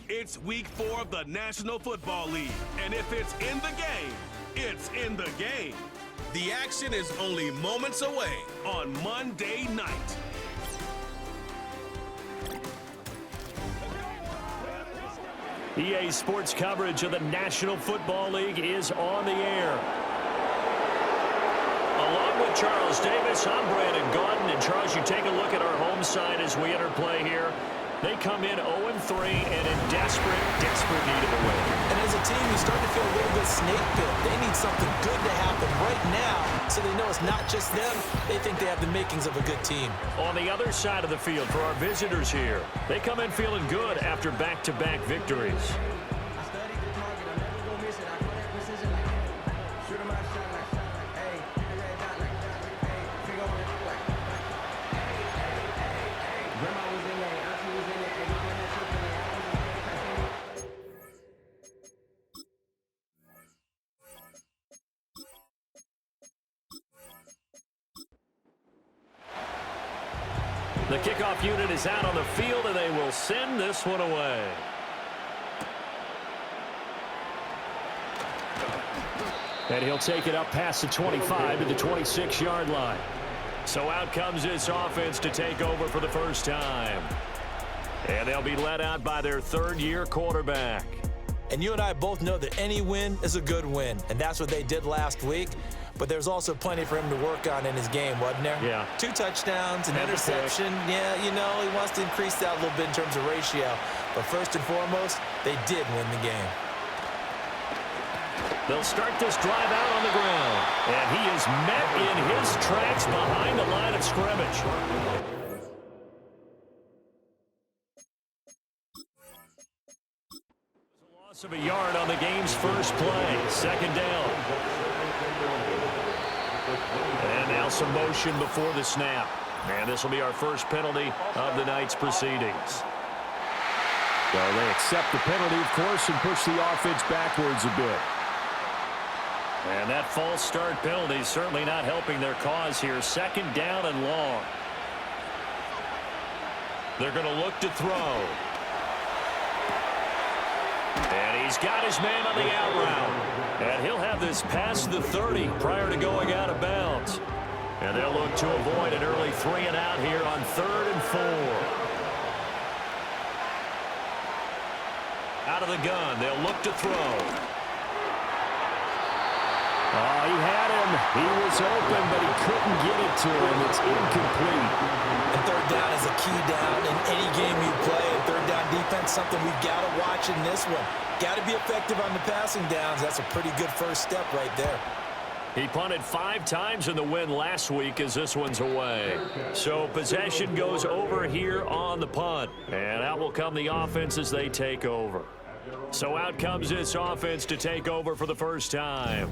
It's week 4 of the National Football League, and if it's in the game, it's in the game. The action is only moments away on Monday night. EA Sports coverage of the National Football League is on the air. Along with Charles Davis, I'm Brandon Gaudin. And Charles, you take a look at our home side as we enter play here. They come in 0-3 and in desperate need of a win. And as a team, you start to feel a little bit snake bit. They need something good to happen right now so they know it's not just them. They think they have the makings of a good team. On the other side of the field for our visitors here, they come in feeling good after back-to-back victories. The kickoff unit is out on the field, and they will send this one away. And he'll take it up past the 25 to the 26-yard line. So out comes this offense to take over for the first time. And they'll be led out by their third-year quarterback. And you and I both know that any win is a good win, and that's what they did last week. But there's also plenty for him to work on in his game, wasn't there? Yeah. 2 touchdowns, an interception. Yeah, you know, he wants to increase that a little bit in terms of ratio. But first and foremost, they did win the game. They'll start this drive out on the ground. And he is met in his tracks behind the line of scrimmage. Loss of a yard on the game's first play. Second down. And now some motion before the snap. And this will be our first penalty of the night's proceedings. Well, they accept the penalty, of course, and push the offense backwards a bit. And that false start penalty is certainly not helping their cause here. Second down and long. They're going to look to throw. And he's got his man on the out route. And he'll have this past the 30 prior to going out of bounds. And they'll look to avoid an early 3-and-out here on 3rd and 4. Out of the gun, they'll look to throw. Oh, he had him. He was open, but he couldn't get it to him. It's incomplete. And third down is a key down in any game you play. And third down defense, something we've got to watch in this one. Got to be effective on the passing downs. That's a pretty good first step right there. He punted 5 times in the win last week as this one's away. So possession goes over here on the punt. And out will come the offense as they take over. So out comes this offense to take over for the first time.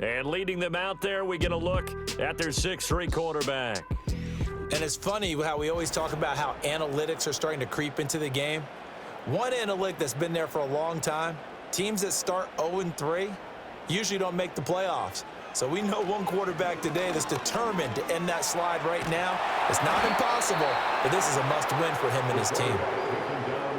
And leading them out there, we get a look at their 6'3" quarterback. And it's funny how we always talk about how analytics are starting to creep into the game. One analytic that's been there for a long time, teams that start 0-3 usually don't make the playoffs. So we know one quarterback today that's determined to end that slide right now. It's not impossible, but this is a must-win for him and his team.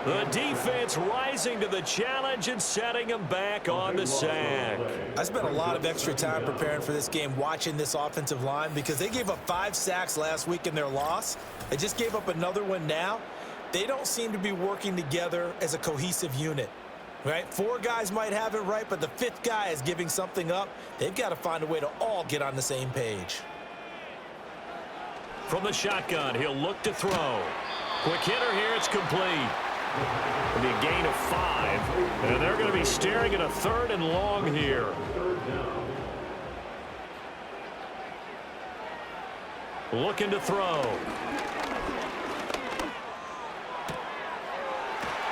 The defense rising to the challenge and setting them back on the sack. I spent a lot of extra time preparing for this game, watching this offensive line, because they gave up 5 sacks last week in their loss. They just gave up another one now. They don't seem to be working together as a cohesive unit, right? 4 guys might have it right, but the 5th guy is giving something up. They've got to find a way to all get on the same page. From the shotgun, he'll look to throw. Quick hitter here, it's complete. It'll be a gain of 5, and they're going to be staring at a 3rd and long here. Looking to throw.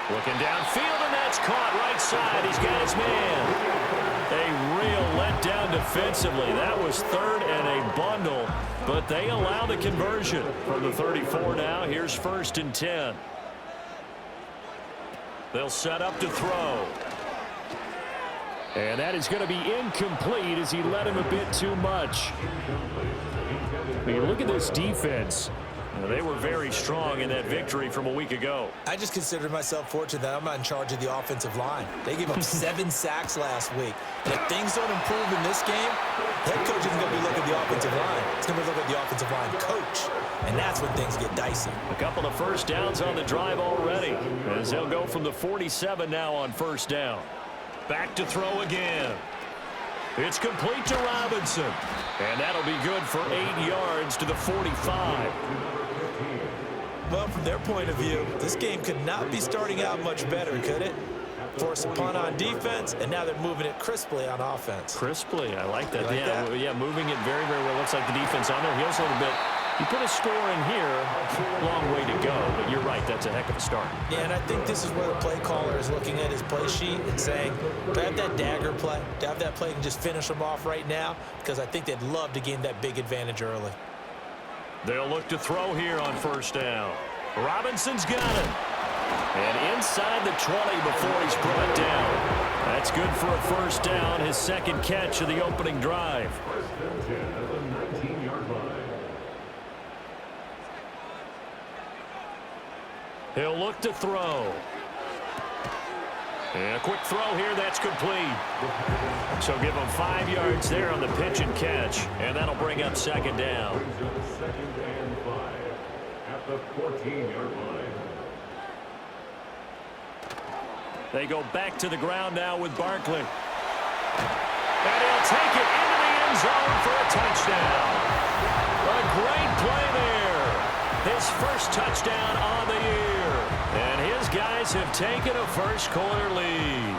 Looking downfield, and that's caught right side. He's got his man. A real letdown defensively. That was 3rd and a bundle, but they allow the conversion from the 34 now. Here's 1st and 10. They'll set up to throw. And that is going to be incomplete as he led him a bit too much. I mean, look at this defense. They were very strong in that victory from a week ago. I just consider myself fortunate that I'm not in charge of the offensive line. They gave up 7 sacks last week. And if things don't improve in this game, head coach isn't going to be looking at the offensive line. He's going to be looking at the offensive line coach. And that's when things get dicey. A couple of first downs on the drive already, as they'll go from the 47 now on first down. Back to throw again. It's complete to Robinson. And that'll be good for 8 yards to the 45. Well, from their point of view, this game could not be starting out much better, could it? Force a punt on defense, and now they're moving it crisply on offense. Crisply, I like that. Like that? Yeah, moving it very, very well. Looks like the defense on their heels a little bit. You put a score in here, long way to go, but you're right, that's a heck of a start. Yeah, and I think this is where the play caller is looking at his play sheet and saying, do I have that dagger play? Do I have that play and just finish them off right now? Because I think they'd love to gain that big advantage early. They'll look to throw here on first down. Robinson's got him. And inside the 20 before he's brought down. That's good for a first down, his second catch of the opening drive. He'll look to throw. And a quick throw here, that's complete. So give him 5 yards there on the pitch and catch, and that'll bring up second down. Second and 5 at the 14-yard line. They go back to the ground now with Barkley. And he'll take it into the end zone for a touchdown. A great play there. His first touchdown on the year. And his guys have taken a first-quarter lead.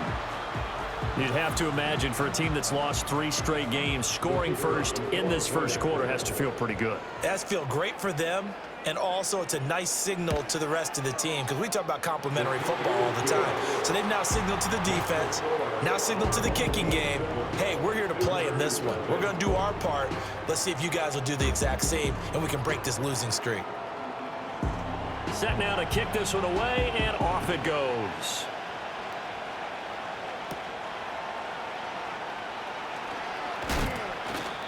You'd have to imagine for a team that's lost 3 straight games, scoring first in this first quarter has to feel pretty good. It has to feel great for them, and also it's a nice signal to the rest of the team because we talk about complimentary football all the time. So they've now signaled to the defense, now signaled to the kicking game, hey, we're here to play in this one. We're going to do our part. Let's see if you guys will do the exact same, and we can break this losing streak. Set now to kick this one away, and off it goes.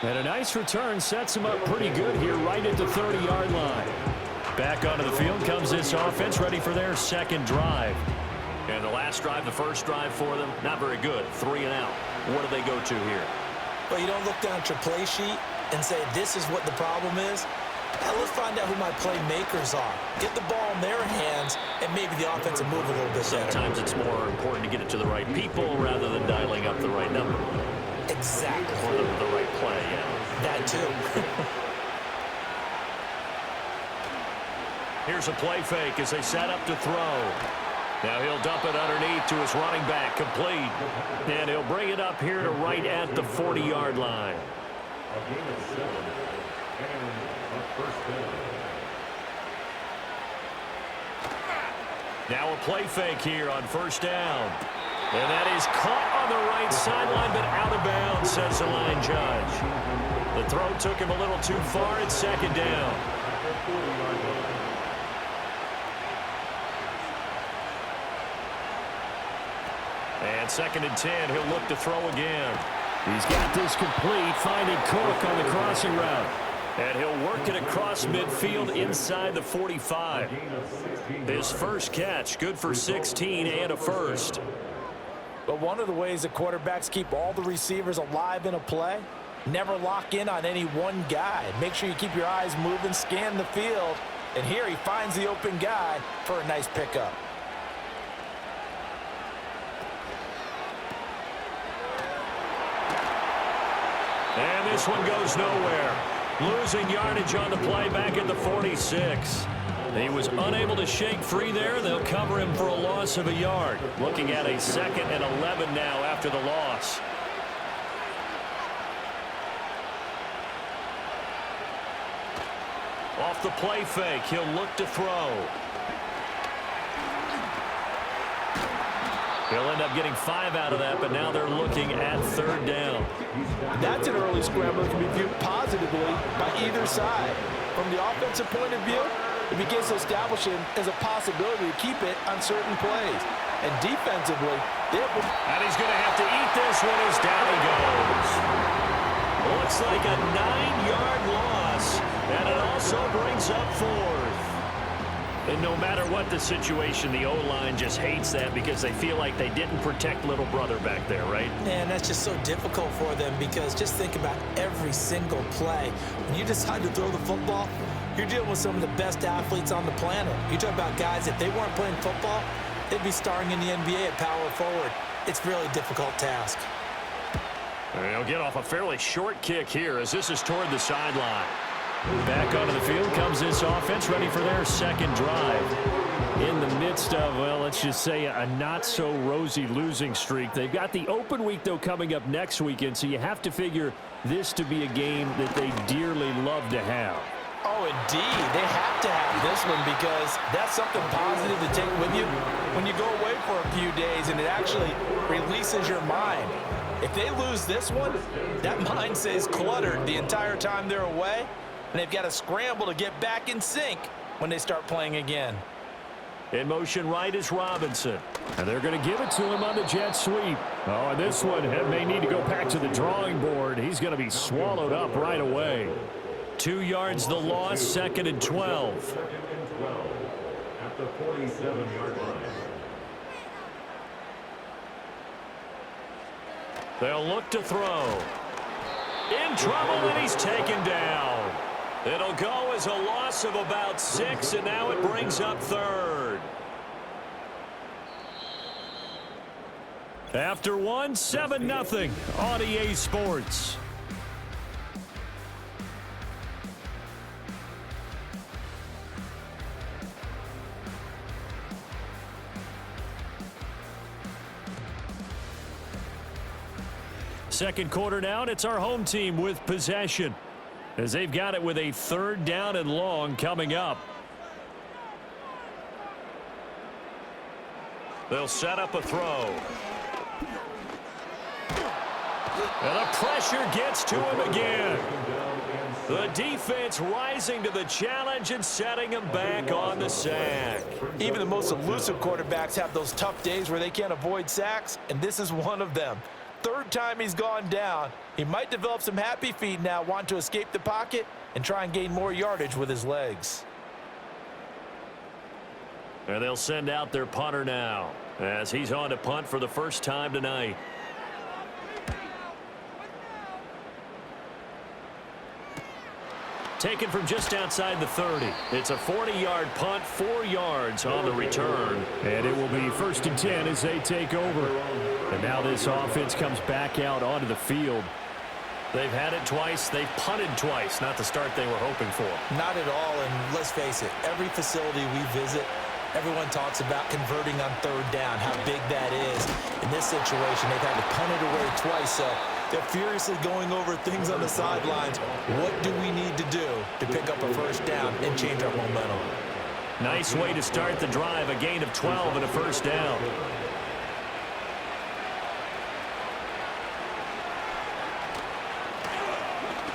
And a nice return sets him up pretty good here right at the 30-yard line. Back onto the field comes this offense, ready for their second drive. And the last drive, the first drive for them, not very good. 3 and out. What do they go to here? Well, you don't look down at your play sheet and say, this is what the problem is. Now let's find out who my playmakers are. Get the ball in their hands, and maybe the offense will move a little bit better. Sometimes it's more important to get it to the right people rather than dialing up the right number. Exactly. Or the right play, yeah. That too. Here's a play fake as they set up to throw. Now he'll dump it underneath to his running back, complete. And he'll bring it up here to right at the 40-yard line. A gain of 7 and a first down. Now a play fake here on first down. And that is caught on the right sideline, but out of bounds, says the line judge. The throw took him a little too far. It's second down. And second and 10, he'll look to throw again. He's got this complete, finding Cook on the crossing route. And he'll work it across midfield inside the 45. His first catch, good for 16 and a first. But one of the ways that quarterbacks keep all the receivers alive in a play, never lock in on any one guy. Make sure you keep your eyes moving, scan the field. And here he finds the open guy for a nice pickup. And this one goes nowhere. Losing yardage on the play back at the 46. He was unable to shake free there. They'll cover him for a loss of a yard. Looking at a 2nd and 11 now after the loss. Off the play fake, he'll look to throw. He'll end up getting 5 out of that, but now they're looking at 3rd down. That's an early scramble that can be viewed positively by either side. From the offensive point of view, it begins to establish him as a possibility to keep it on certain plays. And defensively, and he's going to have to eat this one as down he goes. Looks like a 9-yard loss, and it also brings brings up 4th. And no matter what the situation, the O-line just hates that because they feel like they didn't protect little brother back there, right? And that's just so difficult for them because just think about every single play. When you decide to throw the football, you're dealing with some of the best athletes on the planet. You talk about guys, if they weren't playing football, they'd be starring in the NBA at power forward. It's a really difficult task. They'll get off a fairly short kick here as this is toward the sideline. Back onto the field comes this offense, ready for their second drive. In the midst of, well, let's just say a not-so-rosy losing streak. They've got the open week, though, coming up next weekend, so you have to figure this to be a game that they dearly love to have. Oh, indeed. They have to have this one because that's something positive to take with you when you go away for a few days, and it actually releases your mind. If they lose this one, that mind stays cluttered the entire time they're away, and they've got to scramble to get back in sync when they start playing again. In motion right is Robinson. And they're going to give it to him on the jet sweep. Oh, and this one may need to go back to the drawing board. He's going to be swallowed up right away. 2 yards the loss, 2nd and 12. 2nd and 12 at the 47-yard line. They'll look to throw. In trouble, and he's taken down. It'll go as a loss of about 6, and now it brings up 3rd. After one, 7-0 on EA Sports. Second quarter now, and it's our home team with possession, as they've got it with a 3rd down and long coming up. They'll set up a throw. And the pressure gets to him again. The defense rising to the challenge and setting him back on the sack. Even the most elusive quarterbacks have those tough days where they can't avoid sacks, and this is one of them. 3rd time he's gone down. He might develop some happy feet now, want to escape the pocket and try and gain more yardage with his legs. And they'll send out their punter now as he's on to punt for the first time tonight. Taken from just outside the 30. It's a 40-yard punt, 4 yards on the return. And it will be 1st and 10 as they take over. And now this offense comes back out onto the field. They've had it twice. They've punted twice. Not the start they were hoping for. Not at all, and let's face it, every facility we visit, everyone talks about converting on 3rd down, how big that is. In this situation, they've had to punt it away twice, so they're furiously going over things on the sidelines. What do we need to do to pick up a 1st down and change our momentum? Nice way to start the drive, a gain of 12 and a 1st down.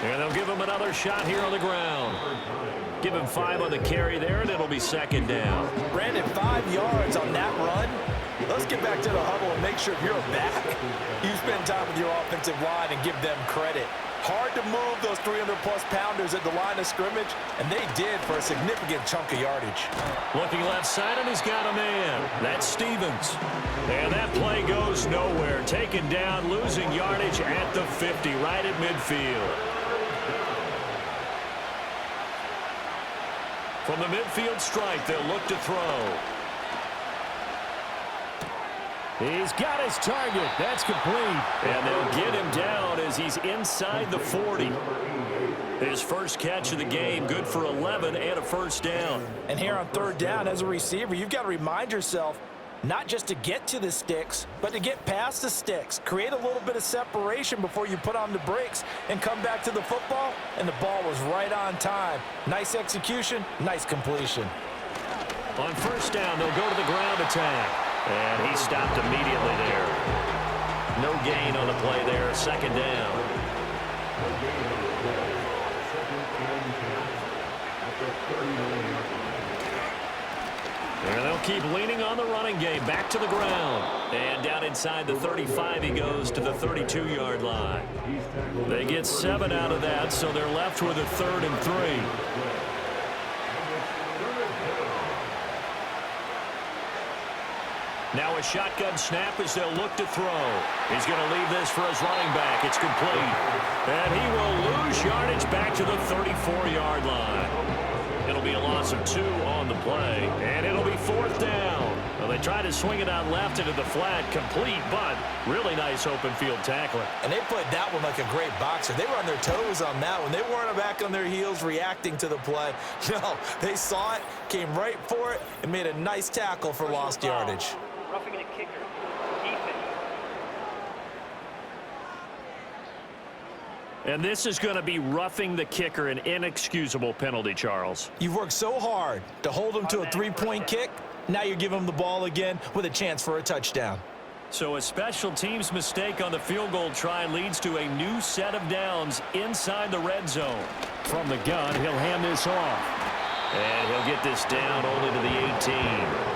And they'll give him another shot here on the ground. Give him 5 on the carry there, and it'll be 2nd down. Brandon, 5 yards on that run. Let's get back to the huddle and make sure you're back. You spend time with your offensive line and give them credit. Hard to move those 300-plus pounders at the line of scrimmage, and they did for a significant chunk of yardage. Looking left side, and he's got a man. That's Stevens. And that play goes nowhere. Taken down, losing yardage at the 50, right at midfield. From the midfield strike, they'll look to throw. He's got his target. That's complete. And they'll get him down as he's inside the 40. His first catch of the game, good for 11 and a 1st down. And here on 3rd down, as a receiver, you've got to remind yourself not just to get to the sticks, but to get past the sticks. Create a little bit of separation before you put on the brakes and come back to the football, and the ball was right on time. Nice execution, nice completion. On 1st down, they'll go to the ground attack. And he stopped immediately there. No gain on the play there, 2nd down. And they'll keep leaning on the running game. Back to the ground. And down inside the 35, he goes to the 32-yard line. They get 7 out of that, so they're left with a 3rd and 3. Now a shotgun snap as they'll look to throw. He's going to leave this for his running back. It's complete. And he will lose yardage back to the 34-yard line. It'll be a loss of 2 on the play, and it'll be 4th down. Well, they try to swing it out left into the flat, complete, but really nice open field tackling. And they played that one like a great boxer. They were on their toes on that one. They weren't back on their heels reacting to the play. No, they saw it, came right for it, and made a nice tackle for lost yardage. Roughing the kicker. Defense. And this is going to be roughing the kicker, an inexcusable penalty, Charles. You've worked so hard to hold them to a 3-point kick. Now you give them the ball again with a chance for a touchdown. So a special teams mistake on the field goal try leads to a new set of downs inside the red zone. From the gun, he'll hand this off. And he'll get this down only to the 18.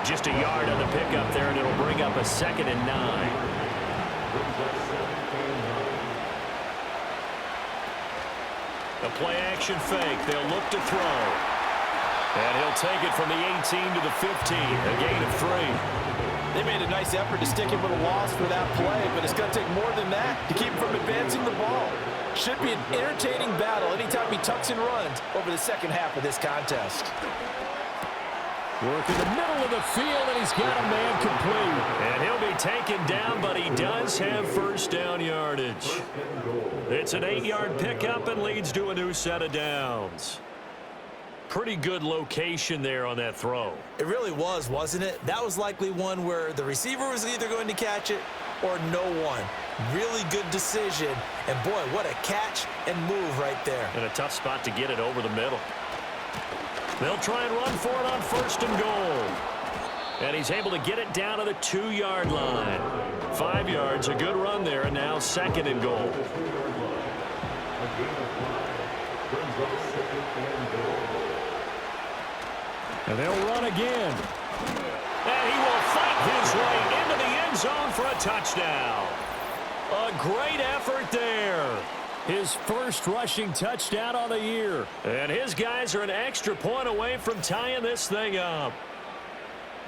Just a yard on the pickup there, and it'll bring up a 2nd and 9. A play-action fake. They'll look to throw. And he'll take it from the 18 to the 15. A gain of 3. They made a nice effort to stick him with a loss for that play, but it's going to take more than that to keep him from advancing the ball. Should be an entertaining battle anytime he tucks and runs over the second half of this contest. Work in the middle of the field, and he's got a man complete. And he'll be taken down, but he does have first down yardage. It's an 8-yard pickup and leads to a new set of downs. Pretty good location there on that throw. It really was, wasn't it? That was likely one where the receiver was either going to catch it or no one. Really good decision. And, boy, what a catch and move right there. And a tough spot to get it over the middle. They'll try and run for it on 1st and goal. And he's able to get it down to the 2-yard line. 5 yards, a good run there, and now 2nd and goal. And they'll run again. And he will fight his way into the end zone for a touchdown. A great effort there. His first rushing touchdown on the year. And his guys are an extra point away from tying this thing up.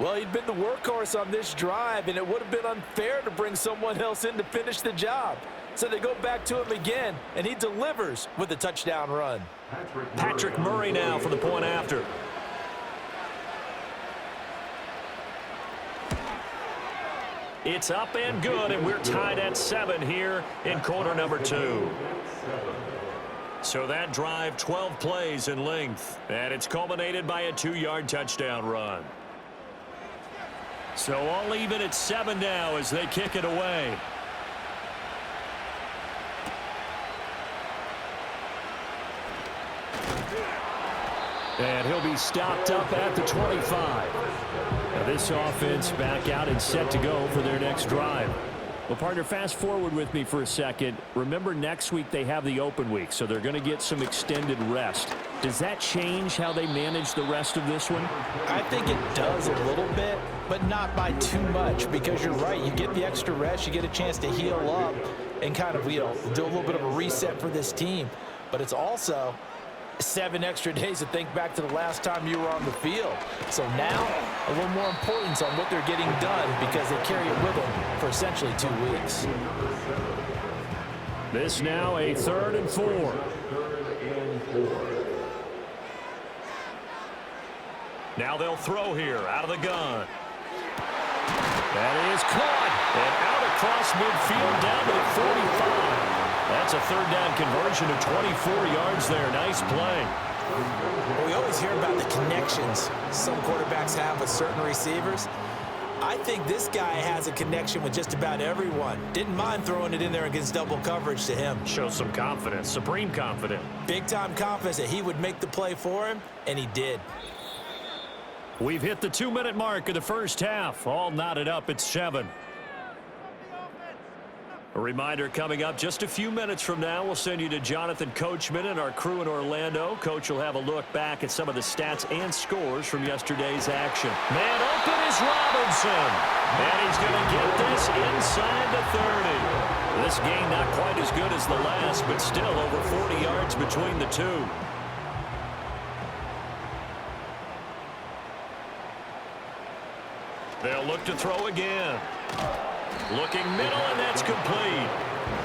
Well, he'd been the workhorse on this drive, and it would have been unfair to bring someone else in to finish the job. So they go back to him again, and he delivers with a touchdown run. Patrick Murray now for the point after. It's up and good, and we're tied at 7 here in quarter number 2. So that drive, 12 plays in length, and it's culminated by a 2-yard touchdown run. So all even at 7 now as they kick it away. And he'll be stopped up at the 25. Now this offense back out and set to go for their next drive. Well, partner, fast forward with me for a second. Remember, next week they have the open week, so they're going to get some extended rest. Does that change how they manage the rest of this one? I think it does a little bit, but not by too much, because you're right. You get the extra rest, you get a chance to heal up and kind of, do a little bit of a reset for this team. But it's also 7 extra days to think back to the last time you were on the field. So now, a little more importance on what they're getting done because they carry it with them for essentially 2 weeks. This now a 3rd and 4. Now they'll throw here out of the gun. That is caught. And out across midfield down to the 45. That's a 3rd down conversion of 24 yards there. Nice play. Well, we always hear about the connections some quarterbacks have with certain receivers. I think this guy has a connection with just about everyone. Didn't mind throwing it in there against double coverage to him. Shows some confidence, supreme confidence. Big-time confidence that he would make the play for him, and he did. We've hit the 2-minute mark of the first half. All knotted up at 7. A reminder coming up just a few minutes from now. We'll send you to Jonathan Coachman and our crew in Orlando. Coach will have a look back at some of the stats and scores from yesterday's action. Man open is Robinson. And he's going to get this inside the 30. This game not quite as good as the last, but still over 40 yards between the two. They'll look to throw again. Looking middle, and that's complete.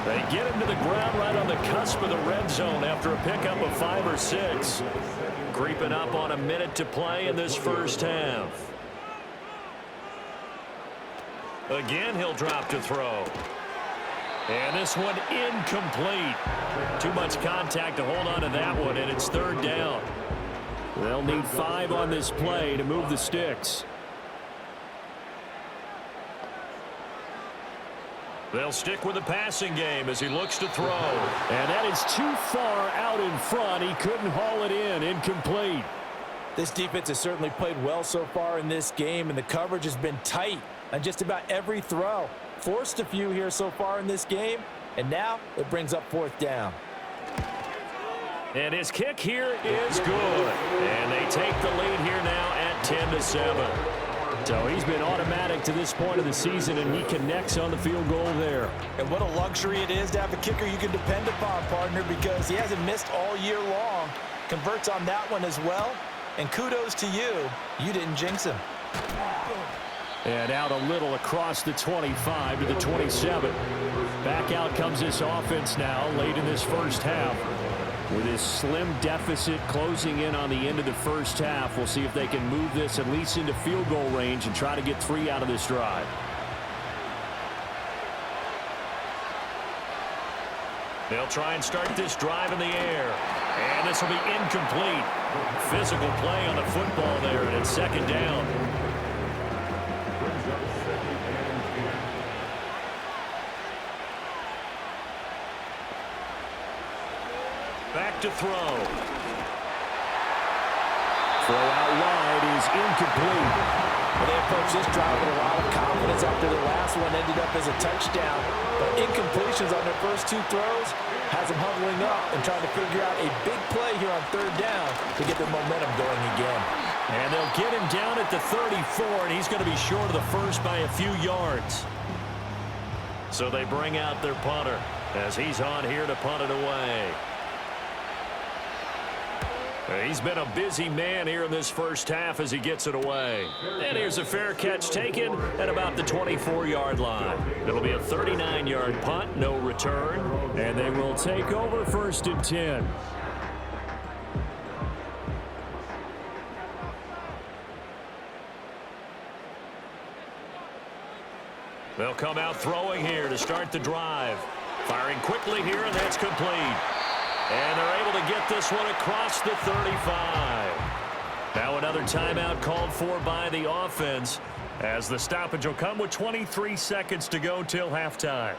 They get him to the ground right on the cusp of the red zone after a pickup of 5 or 6. Creeping up on a minute to play in this first half. Again, he'll drop to throw. And this one incomplete. Too much contact to hold on to that one, and it's 3rd down. They'll need 5 on this play to move the sticks. They'll stick with the passing game as he looks to throw. And that is too far out in front. He couldn't haul it in. Incomplete. This defense has certainly played well so far in this game, and the coverage has been tight on just about every throw. Forced a few here so far in this game, and now it brings up 4th down. And his kick here is good. And they take the lead here now at 10-7. So he's been automatic to this point of the season, and he connects on the field goal there. And what a luxury it is to have a kicker you can depend upon, partner, because he hasn't missed all year long. Converts on that one as well. And kudos to you. You didn't jinx him. And out a little across the 25 to the 27. Back out comes this offense now late in this first half. With this slim deficit closing in on the end of the first half, we'll see if they can move this at least into field goal range and try to get 3 out of this drive. They'll try and start this drive in the air. And this will be incomplete. Physical play on the football there, and it's 2nd down. Back to throw. Throw out wide is incomplete. Well, they approach this drive with a lot of confidence after the last one ended up as a touchdown. But incompletions on their first 2 throws has them huddling up and trying to figure out a big play here on 3rd down to get their momentum going again. And they'll get him down at the 34, and he's going to be short of the first by a few yards. So they bring out their punter as he's on here to punt it away. He's been a busy man here in this first half as he gets it away. And here's a fair catch taken at about the 24-yard line. It'll be a 39-yard punt, no return. And they will take over 1st and 10. They'll come out throwing here to start the drive. Firing quickly here, and that's complete. And they're able to get this one across the 35. Now another timeout called for by the offense as the stoppage will come with 23 seconds to go till halftime.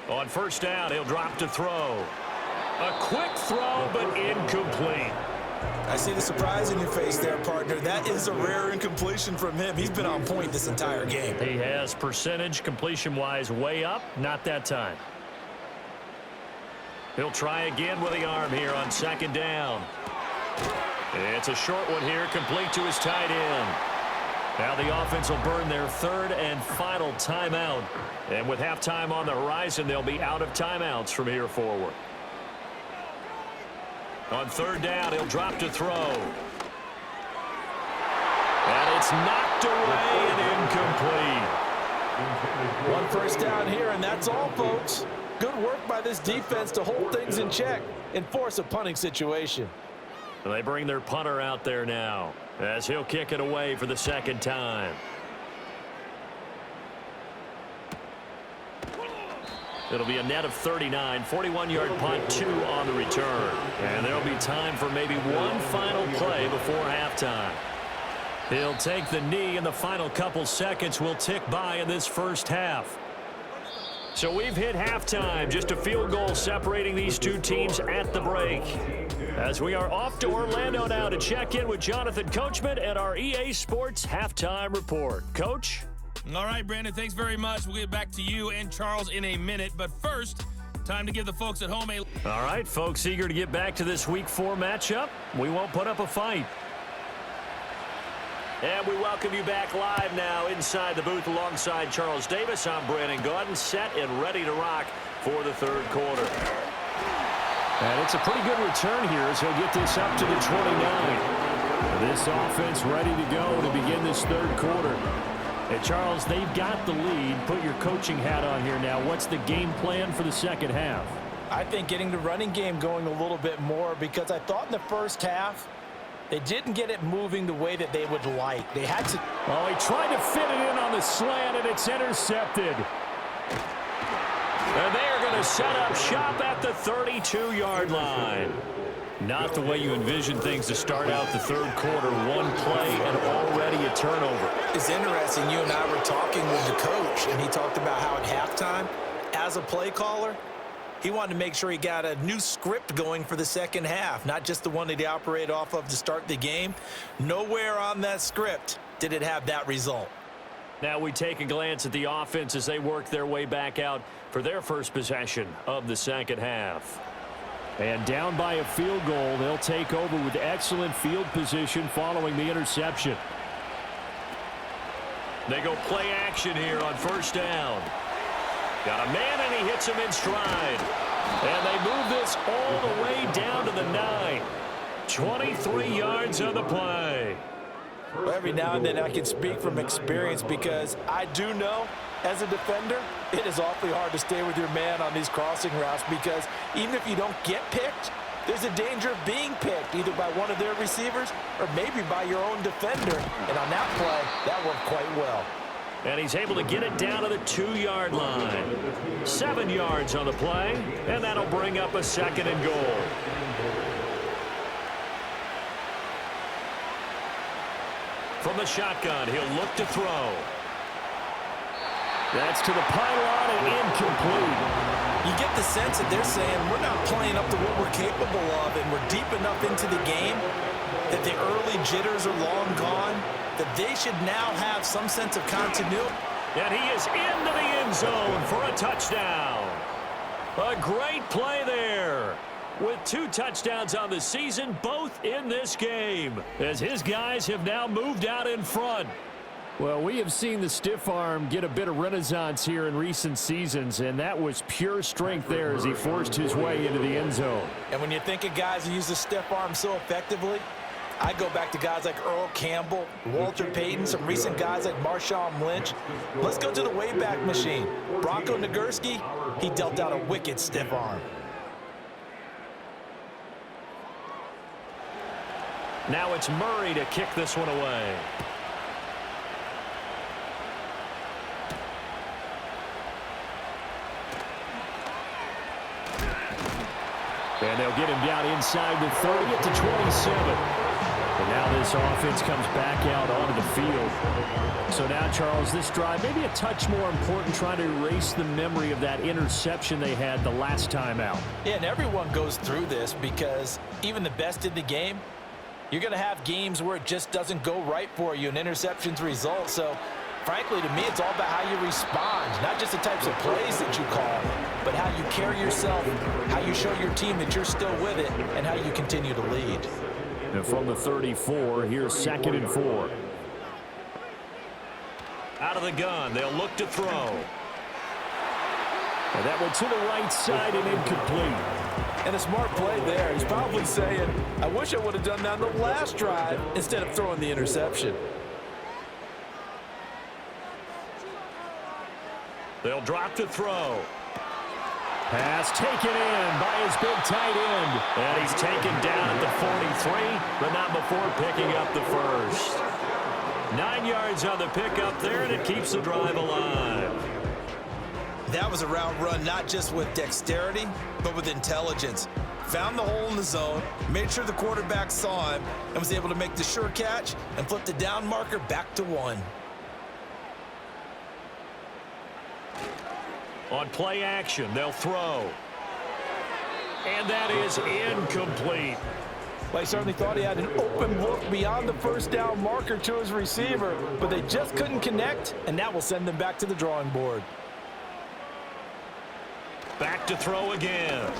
On 1st down, he'll drop to throw. A quick throw, but incomplete. I see the surprise in your face there, partner. That is a rare incompletion from him. He's been on point this entire game. He has percentage completion-wise way up, not that time. He'll try again with the arm here on 2nd down. It's a short one here, complete to his tight end. Now the offense will burn their 3rd and final timeout. And with halftime on the horizon, they'll be out of timeouts from here forward. On 3rd down, he'll drop to throw. And it's knocked away and incomplete. 1 first down here, and that's all, folks. Good work by this defense to hold things in check and force a punting situation. And they bring their punter out there now as he'll kick it away for the 2nd time. It'll be a net of 39, 41-yard punt, 2 on the return. And there'll be time for maybe one final play before halftime. He'll take the knee, and the final couple seconds will tick by in this first half. So we've hit halftime, just a field goal separating these two teams at the break. As we are off to Orlando now to check in with Jonathan Coachman and our EA Sports Halftime Report. Coach? All right, Brandon, thanks very much. We'll get back to you and Charles in a minute. But first, time to give the folks at home a... All right, folks, eager to get back to this Week 4 matchup. We won't put up a fight. And we welcome you back live now inside the booth alongside Charles Davis. I'm Brandon Gaudin, set and ready to rock for the 3rd quarter. And it's a pretty good return here as he'll get this up to the 29. This offense ready to go to begin this third quarter. And Charles, they've got the lead. Put your coaching hat on here now. What's the game plan for the second half? I think getting the running game going a little bit more, because I thought in the first half they didn't get it moving the way that they would like. They had to. Oh, he tried to fit it in on the slant, and it's intercepted. And they are going to set up shop at the 32-yard line. Not the way you envision things to start out the third quarter. One play and already a turnover. It's interesting. You and I were talking with the coach, and he talked about how at halftime, as a play caller, he wanted to make sure he got a new script going for the second half, not just the one that he operated off of to start the game. Nowhere on that script did it have that result. Now we take a glance at the offense as they work their way back out for their first possession of the second half. And down by a field goal, they'll take over with excellent field position following the interception. They go play action here on first down. Got a man, and he hits him in stride. And they move this all the way down to the 9. 23 yards on the play. Well, every now and then I can speak from experience, because I do know as a defender it is awfully hard to stay with your man on these crossing routes, because even if you don't get picked, there's a danger of being picked either by one of their receivers or maybe by your own defender. And on that play, that worked quite well. And he's able to get it down to the 2-yard line. 7 yards on the play, and that'll bring up a second and goal. From the shotgun, he'll look to throw. That's to the pylon and incomplete. You get the sense that they're saying we're not playing up to what we're capable of, and we're deep enough into the game that the early jitters are long gone, that they should now have some sense of continuity. And he is into the end zone for a touchdown. A great play there. With 2 touchdowns on the season, both in this game, as his guys have now moved out in front. Well, we have seen the stiff arm get a bit of renaissance here in recent seasons, and that was pure strength there as he forced his way into the end zone. And when you think of guys who use the stiff arm so effectively, I go back to guys like Earl Campbell, Walter Payton, some recent guys like Marshawn Lynch. Let's go to the Wayback Machine. Bronco Nagurski, he dealt out a wicked stiff arm. Now it's Murray to kick this one away. And they'll get him down inside the 30 at the 27. And now this offense comes back out onto the field. So now, Charles, this drive maybe a touch more important, trying to erase the memory of that interception they had the last time out. Yeah, and everyone goes through this, because even the best in the game, you're going to have games where it just doesn't go right for you, and interceptions result. So, frankly, to me, it's all about how you respond, not just the types of plays that you call, but how you carry yourself, how you show your team that you're still with it, and how you continue to lead. And from the 34, here's 2nd and 4. Out of the gun, they'll look to throw. And that one to the right side and incomplete. And a smart play there. He's probably saying, I wish I would have done that on the last drive instead of throwing the interception. They'll drop to throw. Pass taken in by his big tight end. And he's taken down at the 43, but not before picking up the first. 9 yards on the pickup there, and it keeps the drive alive. That was a route run not just with dexterity, but with intelligence. Found the hole in the zone, made sure the quarterback saw him, and was able to make the sure catch and flip the down marker back to 1. On play action, they'll throw. And that is incomplete. Well, he certainly thought he had an open look beyond the first down marker to his receiver, but they just couldn't connect, and that will send them back to the drawing board. Back to throw again.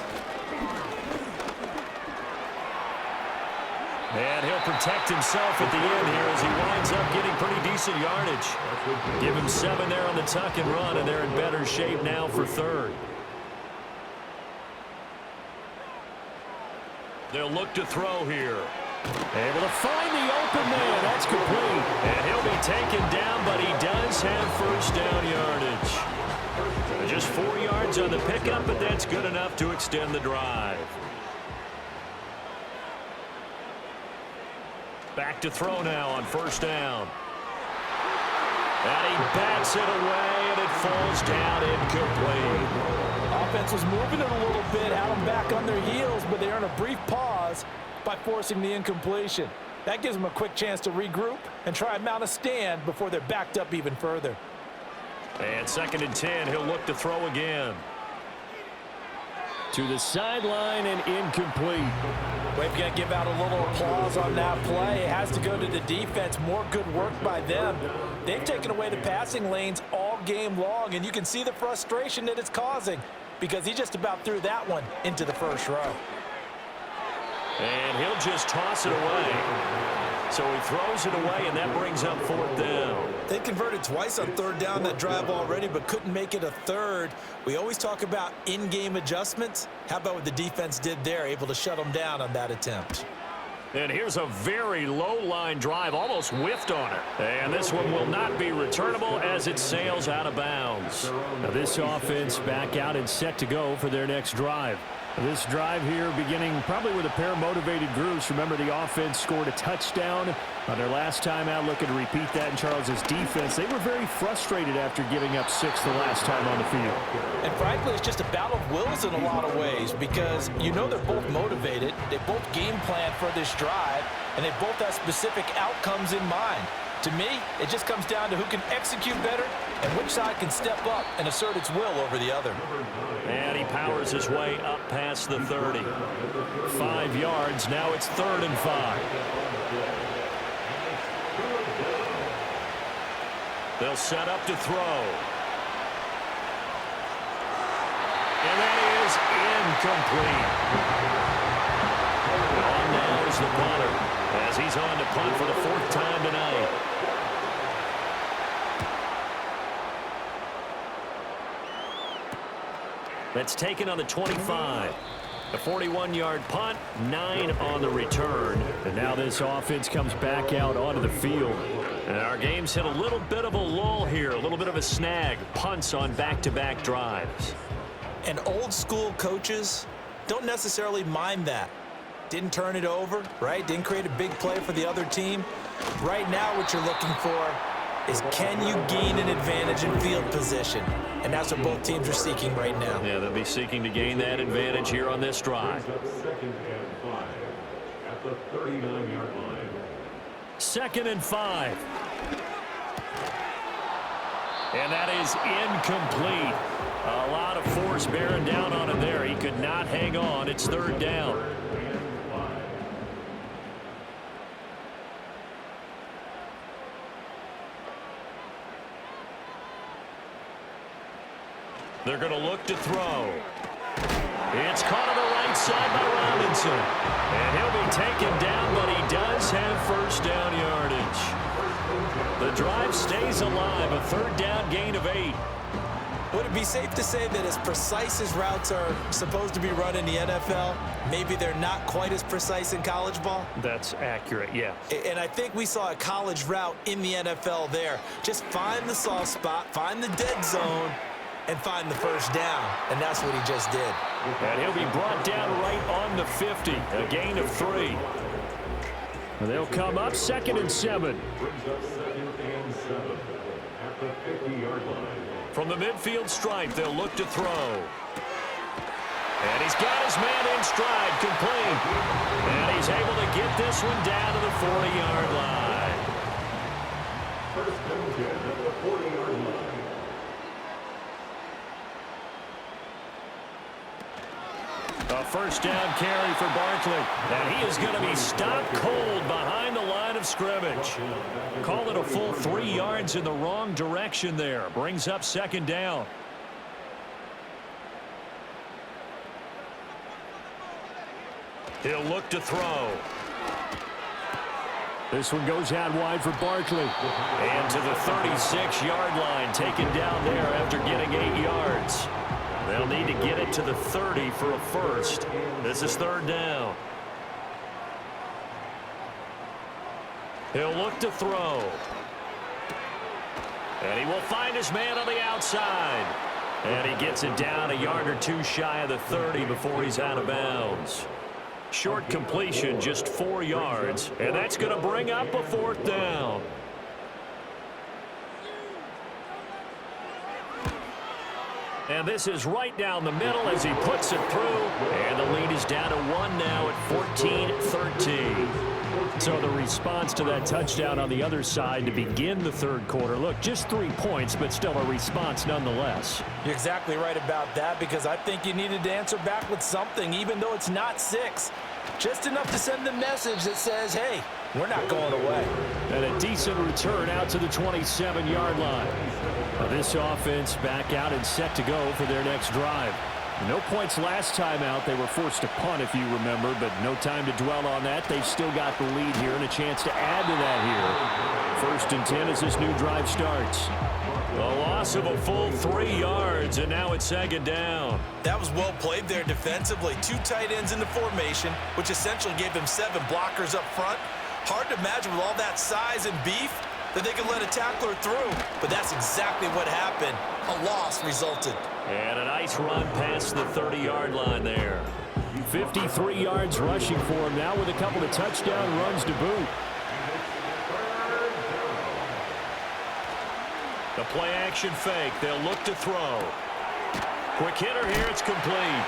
And he'll protect himself at the end here as he winds up getting pretty decent yardage. Give him 7 there on the tuck and run, and they're in better shape now for 3rd. They'll look to throw here. Able to find the open man. That's complete. And he'll be taken down, but he does have first down yardage. Just 4 yards on the pickup, but that's good enough to extend the drive. Back to throw now on first down. And he bats it away, and it falls down incomplete. Offense was moving it a little bit, had them back on their heels, but they earn a brief pause by forcing the incompletion. That gives them a quick chance to regroup and try and mount a stand before they're backed up even further. And 2nd and 10, he'll look to throw again. To the sideline and incomplete. We've got to give out a little applause on that play. It has to go to the defense. More good work by them. They've taken away the passing lanes all game long, and you can see the frustration that it's causing because he just about threw that one into the first row. And he'll just toss it away. So he throws it away, and that brings up 4th down. They converted twice on 3rd down that drive already, but couldn't make it a 3rd. We always talk about in-game adjustments. How about what the defense did there, able to shut them down on that attempt? And here's a very low-line drive, almost whiffed on it. And this one will not be returnable as it sails out of bounds. Now this offense back out and set to go for their next drive. This drive here beginning probably with a pair of motivated groups. Remember, the offense scored a touchdown on their last time out. Looking to repeat that in Charles's defense. They were very frustrated after giving up 6 the last time on the field. And frankly, it's just a battle of wills in a lot of ways because you know they're both motivated. They both game plan for this drive, and they both have specific outcomes in mind. To me, it just comes down to who can execute better and which side can step up and assert its will over the other. And he powers his way up past the 30. 5 yards. Now it's 3rd and 5. They'll set up to throw. And that is incomplete. On now is the punter as he's on to punt for the 4th time tonight. That's taken on the 25. A 41-yard punt, 9 on the return. And now this offense comes back out onto the field. And our game's hit a little bit of a lull here, a little bit of a snag. Punts on back-to-back drives. And old-school coaches don't necessarily mind that. Didn't turn it over, right? Didn't create a big play for the other team. Right now what you're looking for is can you gain an advantage in field position? And that's what both teams are seeking right now. Yeah, they'll be seeking to gain that advantage here on this drive. 2nd and 5 at the 39-yard line. 2nd and 5. And that is incomplete. A lot of force bearing down on him there. He could not hang on. It's 3rd down. They're going to look to throw. It's caught on the right side by Robinson. And he'll be taken down, but he does have first down yardage. The drive stays alive, a 3rd down gain of 8. Would it be safe to say that as precise as routes are supposed to be run in the NFL, maybe they're not quite as precise in college ball? That's accurate, yeah. And I think we saw a college route in the NFL there. Just find the soft spot, find the dead zone, and find the first down. And that's what he just did. And he'll be brought down right on the 50, a gain of 3. They'll come up 2nd and 7. Brings up 2nd and 7 at the 50-yard line. From the midfield stripe, they'll look to throw. And he's got his man in stride, complete. And he's able to get this one down to the 40-yard line. First and 10 at the 40-yard line. A first down carry for Barkley. And he is going to be stopped cold behind the line of scrimmage. Call it a full 3 yards in the wrong direction there. Brings up 2nd down. He'll look to throw. This one goes out wide for Barkley. And to the 36-yard line, taken down there after getting 8 yards. They'll need to get it to the 30 for a first. This is 3rd down. He'll look to throw. And he will find his man on the outside. And he gets it down a yard or two shy of the 30 before he's out of bounds. Short completion, just 4 yards. And that's going to bring up a 4th down. And this is right down the middle as he puts it through. And the lead is down to 1 now at 14-13. So the response to that touchdown on the other side to begin the 3rd quarter. Look, just 3 points, but still a response nonetheless. You're exactly right about that, because I think you needed to answer back with something, even though it's not 6. Just enough to send the message that says, hey, we're not going away. And a decent return out to the 27-yard line. Now this offense back out and set to go for their next drive. No points last time out. They were forced to punt, if you remember, but no time to dwell on that. They've still got the lead here and a chance to add to that here. 1st and 10 as this new drive starts. A loss of a full 3 yards, and now it's 2nd down. That was well played there defensively. 2 tight ends in the formation, which essentially gave them 7 blockers up front. Hard to imagine with all that size and beef that they could let a tackler through, but that's exactly what happened. A loss resulted. And a nice run past the 30-yard line there. 53 yards rushing for him now with a couple of touchdown runs to boot. The play action fake. They'll look to throw. Quick hitter here. It's complete.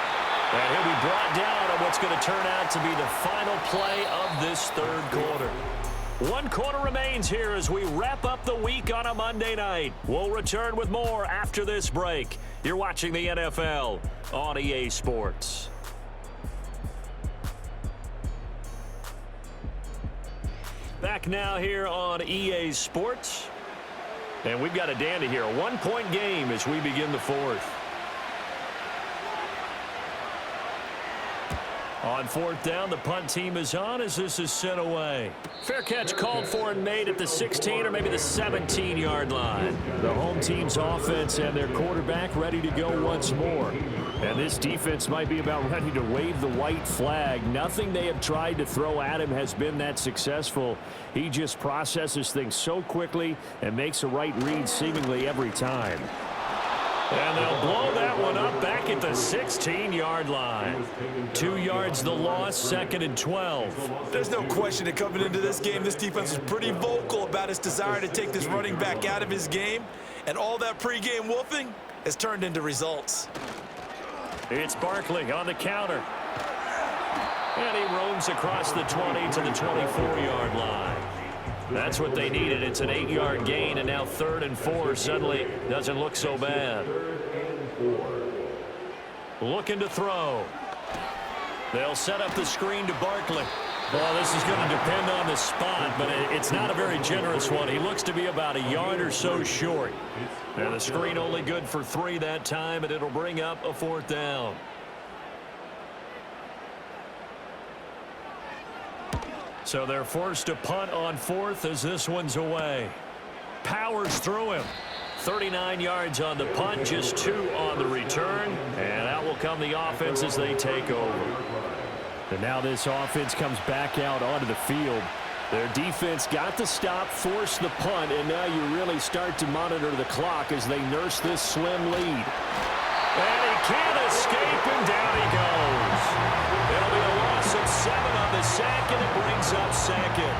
And he'll be brought down on what's going to turn out to be the final play of this 3rd quarter. 1 quarter remains here as we wrap up the week on a Monday night. We'll return with more after this break. You're watching the NFL on EA Sports. Back now here on EA Sports. And we've got a dandy here. A 1-point game as we begin the 4th. On 4th down, the punt team is on as this is sent away. Fair catch called for and made at the 16 or maybe the 17-yard line. The home team's offense and their quarterback ready to go once more. And this defense might be about ready to wave the white flag. Nothing they have tried to throw at him has been that successful. He just processes things so quickly and makes a right read seemingly every time. And they'll blow that one up back at the 16-yard line. 2 yards the loss, 2nd and 12. There's no question that coming into this game, this defense was pretty vocal about its desire to take this running back out of his game. And all that pregame wolfing has turned into results. It's Barkley on the counter. And he roams across the 20 to the 24-yard line. That's what they needed. It's an 8-yard gain, and now 3rd and 4 suddenly doesn't look so bad. Looking to throw. They'll set up the screen to Barkley. Well, this is going to depend on the spot, but it's not a very generous one. He looks to be about a yard or so short. And the screen only good for 3 that time, and it'll bring up a 4th down. So they're forced to punt on 4th as this one's away. Powers through him. 39 yards on the punt, just 2 on the return. And out will come the offense as they take over. And now this offense comes back out onto the field. Their defense got the stop, forced the punt, and now you really start to monitor the clock as they nurse this slim lead. And he can't escape, and down he goes. It'll be a loss of 7 on the sack, and it brings up 2nd.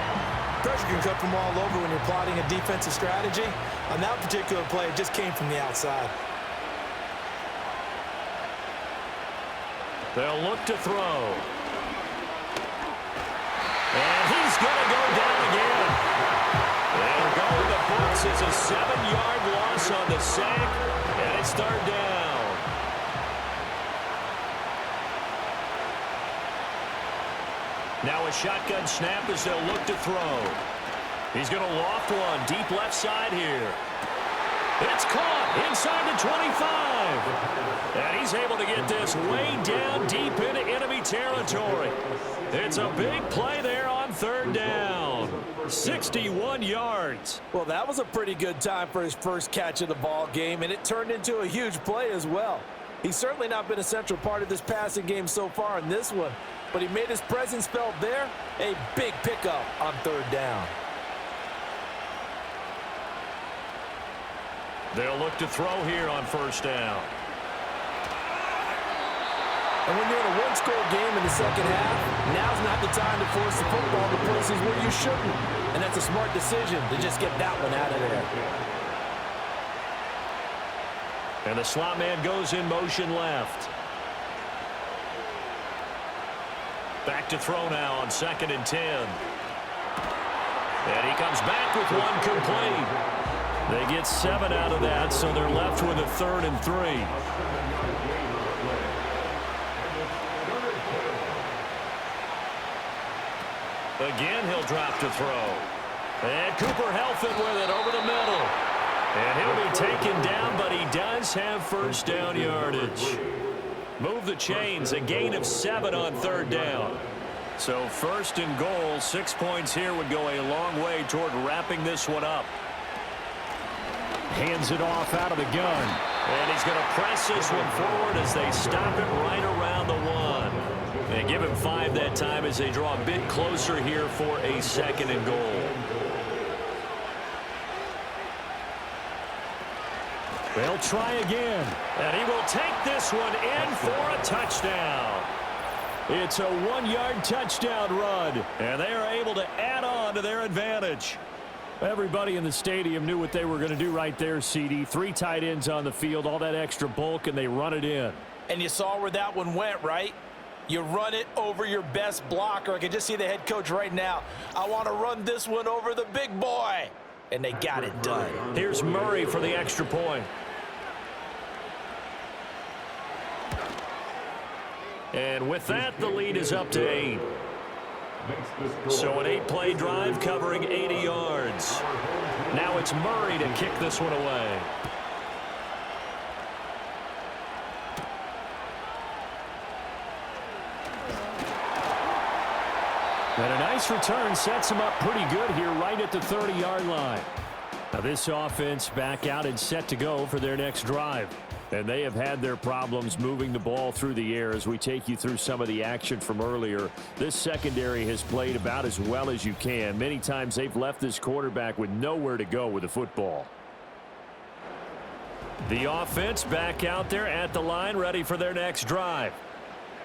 Pressure can come from all over when you're plotting a defensive strategy. On that particular play, it just came from the outside. They'll look to throw. And he's going to go down again. And go in the books is a 7-yard loss on the sack, and it's 3rd down. Now a shotgun snap as they'll look to throw. He's going to loft one deep left side here. It's caught inside the 25. And he's able to get this way down deep into enemy territory. It's a big play there on 3rd down. 61 yards. Well, that was a pretty good time for his first catch of the ball game, and it turned into a huge play as well. He's certainly not been a central part of this passing game so far in this one, but he made his presence felt there. A big pickup on 3rd down. They'll look to throw here on first down. And when you're in a one-score game in the second half, now's not the time to force the football to places where you shouldn't. And that's a smart decision to just get that one out of there. And the slot man goes in motion left. Back to throw now on 2nd and 10. And he comes back with one complete. They get 7 out of that, so they're left with a 3rd and 3. Again, he'll drop to throw. And Cooper Helfand with it over the middle. And he'll be taken down, but he does have first down yardage. Move the chains, a gain of 7 on 3rd down. So 1st and goal, 6 points here would go a long way toward wrapping this one up. Hands it off out of the gun. And he's going to press this one forward as they stop it right around the 1. And give him 5 that time as they draw a bit closer here for a 2nd and goal. They'll try again. And he will take this one in for a touchdown. It's a 1-yard touchdown run. And they are able to add on to their advantage. Everybody in the stadium knew what they were going to do right there, CD. 3 tight ends on the field, all that extra bulk, and they run it in. And you saw where that one went, right? You run it over your best blocker. I can just see the head coach right now. I want to run this one over the big boy. And they got it done. Here's Murray for the extra point. And with that, the lead is up to 8. So an 8-play drive covering 80 yards. Now it's Murray to kick this one away. And a nice return sets him up pretty good here right at the 30-yard line. Now this offense back out and set to go for their next drive. And they have had their problems moving the ball through the air as we take you through some of the action from earlier. This secondary has played about as well as you can. Many times they've left this quarterback with nowhere to go with the football. The offense back out there at the line, ready for their next drive.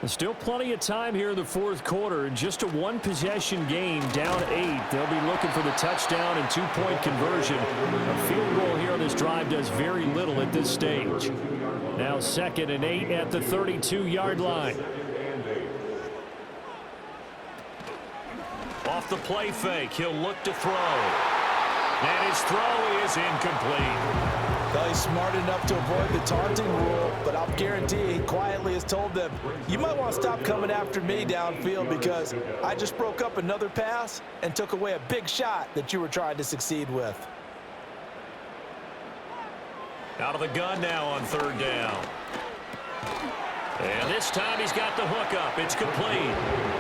Still plenty of time here in the 4th quarter, and just a 1-possession game, down 8. They'll be looking for the touchdown and 2-point conversion. A field goal here on this drive does very little at this stage. Now 2nd and 8 at the 32-yard line. Off the play fake, he'll look to throw. And his throw is incomplete. Well, he's smart enough to avoid the taunting rule, but I'll guarantee he quietly has told them, you might want to stop coming after me downfield because I just broke up another pass and took away a big shot that you were trying to succeed with. Out of the gun now on 3rd down. And this time he's got the hook up. It's complete.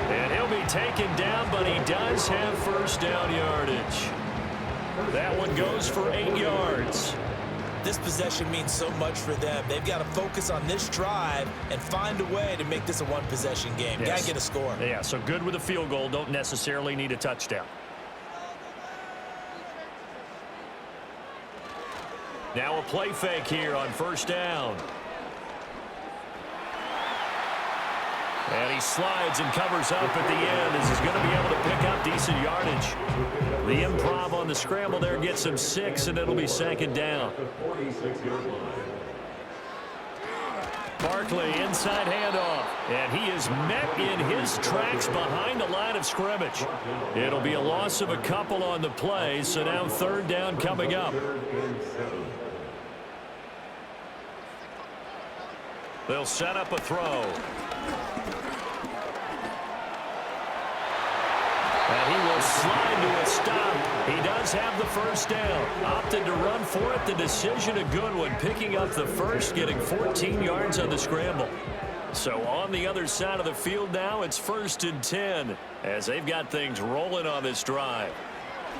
And he'll be taken down, but he does have first down yardage. That one goes for 8 yards. This possession means so much for them. They've got to focus on this drive and find a way to make this a 1-possession game. Yes. Got to get a score. Yeah, so good with a field goal. Don't necessarily need a touchdown. Now a play fake here on 1st down. And he slides and covers up at the end as he's going to be able to pick up decent yardage. The improv on the scramble there gets him 6, and it'll be 2nd down. Barkley inside handoff, and he is met in his tracks behind the line of scrimmage. It'll be a loss of a couple on the play, so now 3rd down coming up. They'll set up a throw. And he will slide to a stop. He does have the first down. Opted to run for it. The decision a good one. Picking up the first, getting 14 yards on the scramble. So on the other side of the field now, it's 1st and 10 as they've got things rolling on this drive.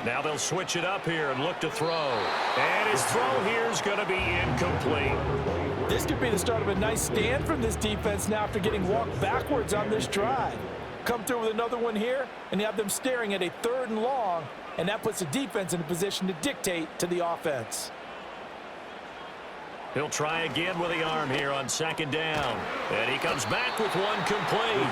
Now they'll switch it up here and look to throw. And his throw here is going to be incomplete. This could be the start of a nice stand from this defense now after getting walked backwards on this drive. Come through with another one here, and you have them staring at a 3rd and long, and that puts the defense in a position to dictate to the offense. He'll try again with the arm here on second down. And he comes back with one complete.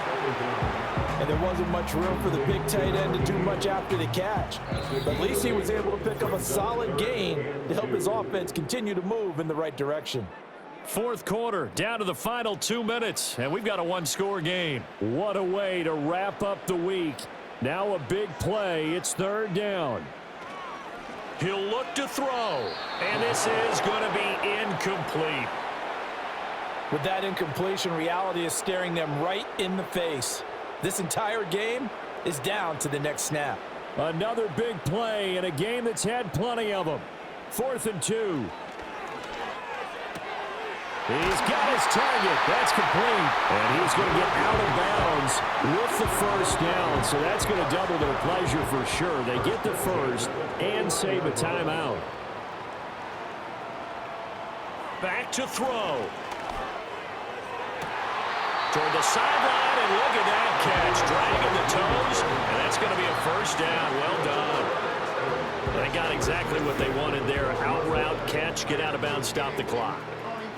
And there wasn't much room for the big tight end to do much after the catch. But at least he was able to pick up a solid gain to help his offense continue to move in the right direction. Fourth quarter, down to the final 2 minutes, and we've got a one-score game. What a way to wrap up the week. Now a big play. It's third down. He'll look to throw, and this is going to be incomplete. With that incompletion, reality is staring them right in the face. This entire game is down to the next snap. Another big play in a game that's had plenty of them. 4th and 2. He's got his target. That's complete. And he's going to get out of bounds with the first down. So that's going to double their pleasure for sure. They get the first and save a timeout. Back to throw. Toward the sideline, and look at that catch. Dragging the toes, and that's going to be a first down. Well done. They got exactly what they wanted there. Out route, catch, get out of bounds, stop the clock.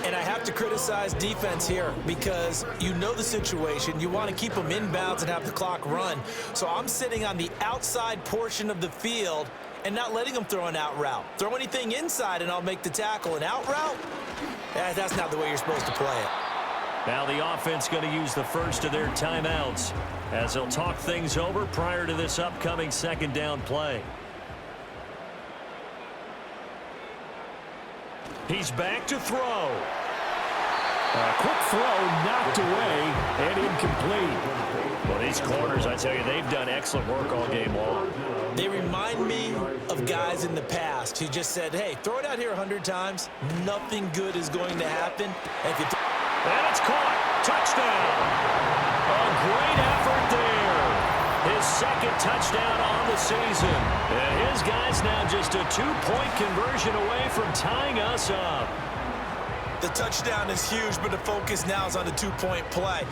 And I have to criticize defense here because you know the situation. You want to keep them inbounds and have the clock run. So I'm sitting on the outside portion of the field and not letting them throw an out route. Throw anything inside and I'll make the tackle. An out route? That's not the way you're supposed to play it. Now the offense going to use the first of their timeouts as they'll talk things over prior to this upcoming second down play. He's back to throw. A quick throw knocked away and incomplete. Well, these corners, I tell you, they've done excellent work all game long. They remind me of guys in the past who just said, hey, throw it out here 100 times. Nothing good is going to happen. And it's caught. Touchdown. A great effort there. His second touchdown on the season. And his guy's now just a 2-point conversion away from tying us up. The touchdown is huge, but the focus now is on the 2-point play.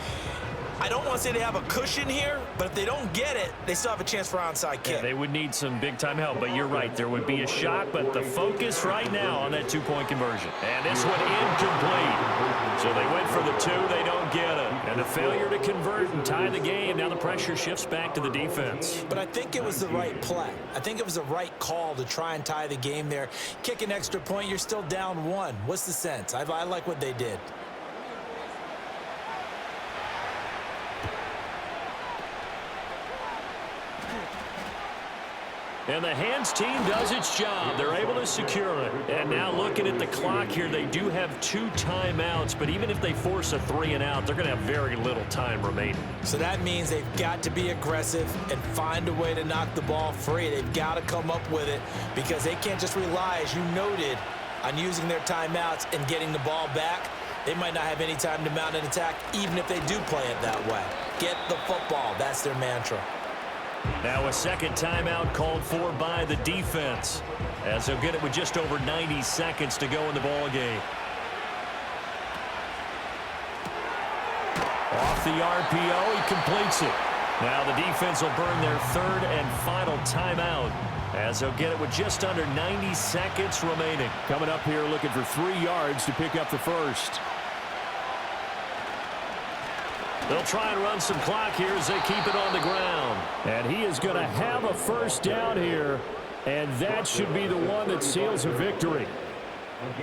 I don't want to say they have a cushion here, but if they don't get it, they still have a chance for onside kick. Yeah, they would need some big-time help, but you're right. There would be a shot, but the focus right now on that 2-point conversion. And this one incomplete. So they went for the 2. They don't get it. And the failure to convert and tie the game. Now the pressure shifts back to the defense. But I think it was the right play. I think it was the right call to try and tie the game there. Kick an extra point, you're still down 1. What's the sense? I like what they did. And the hands team does its job. They're able to secure it. And now looking at the clock here, they do have 2 timeouts, but even if they force a 3 and out, they're going to have very little time remaining. So that means they've got to be aggressive and find a way to knock the ball free. They've got to come up with it because they can't just rely, as you noted, on using their timeouts and getting the ball back. They might not have any time to mount an attack, even if they do play it that way. Get the football. That's their mantra. Now a second timeout called for by the defense as they'll get it with just over 90 seconds to go in the ball game. Off the RPO, he completes it. Now the defense will burn their third and final timeout as they'll get it with just under 90 seconds remaining. Coming up here looking for 3 yards to pick up the first. They'll try and run some clock here as they keep it on the ground. And he is going to have a first down here, and that should be the one that seals a victory.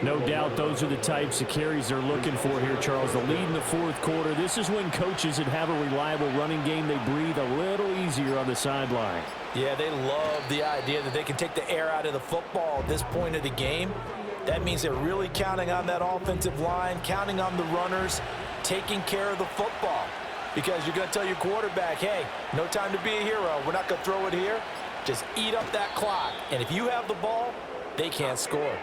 No doubt those are the types of carries they're looking for here, Charles. The lead in the fourth quarter. This is when coaches that have a reliable running game, they breathe a little easier on the sideline. Yeah, they love the idea that they can take the air out of the football at this point of the game. That means they're really counting on that offensive line, counting on the runners, taking care of the football. Because you're going to tell your quarterback, hey, no time to be a hero. We're not going to throw it here. Just eat up that clock. And if you have the ball, they can't score.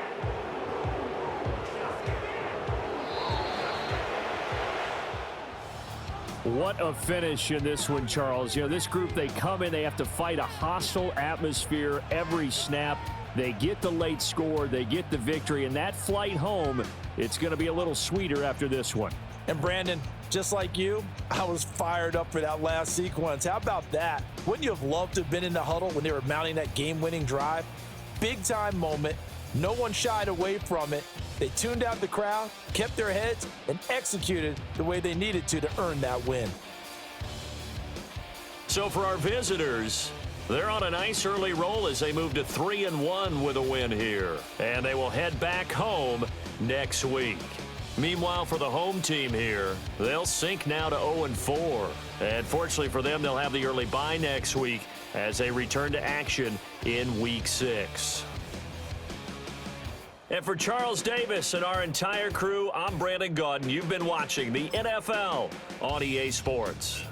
What a finish in this one, Charles. You know, this group, they come in, they have to fight a hostile atmosphere every snap. They get the late score, they get the victory, and that flight home, it's going to be a little sweeter after this one. And Brandon, just like you, I was fired up for that last sequence. How about that? Wouldn't you have loved to have been in the huddle when they were mounting that game-winning drive? Big-time moment. No one shied away from it. They tuned out the crowd, kept their heads, and executed the way they needed to earn that win. So for our visitors, they're on a nice early roll as they move to 3-1 with a win here. And they will head back home next week. Meanwhile, for the home team here, they'll sink now to 0-4. And fortunately for them, they'll have the early bye next week as they return to action in Week 6. And for Charles Davis and our entire crew, I'm Brandon Gaudin. You've been watching the NFL on EA Sports.